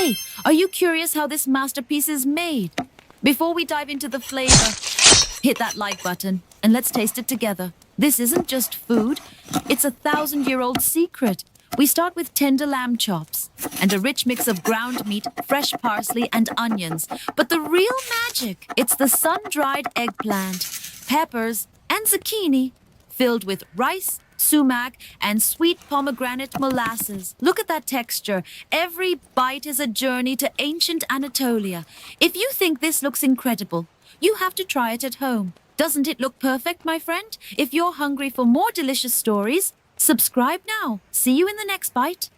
Hey, are you curious how this masterpiece is made? Before we dive into the flavor, hit that like button and let's taste it together. This isn't just food, it's a 1,000-year-old secret. We start with tender lamb chops and a rich mix of ground meat, fresh parsley, and onions. But the real magic, it's the sun-dried eggplant, peppers, and zucchini filled with rice, sumac, and sweet pomegranate molasses. Look at that texture. Every bite is a journey to ancient Anatolia. If you think this looks incredible, you have to try it at home. Doesn't it look perfect, my friend? If you're hungry for more delicious stories, subscribe now. See you in the next bite.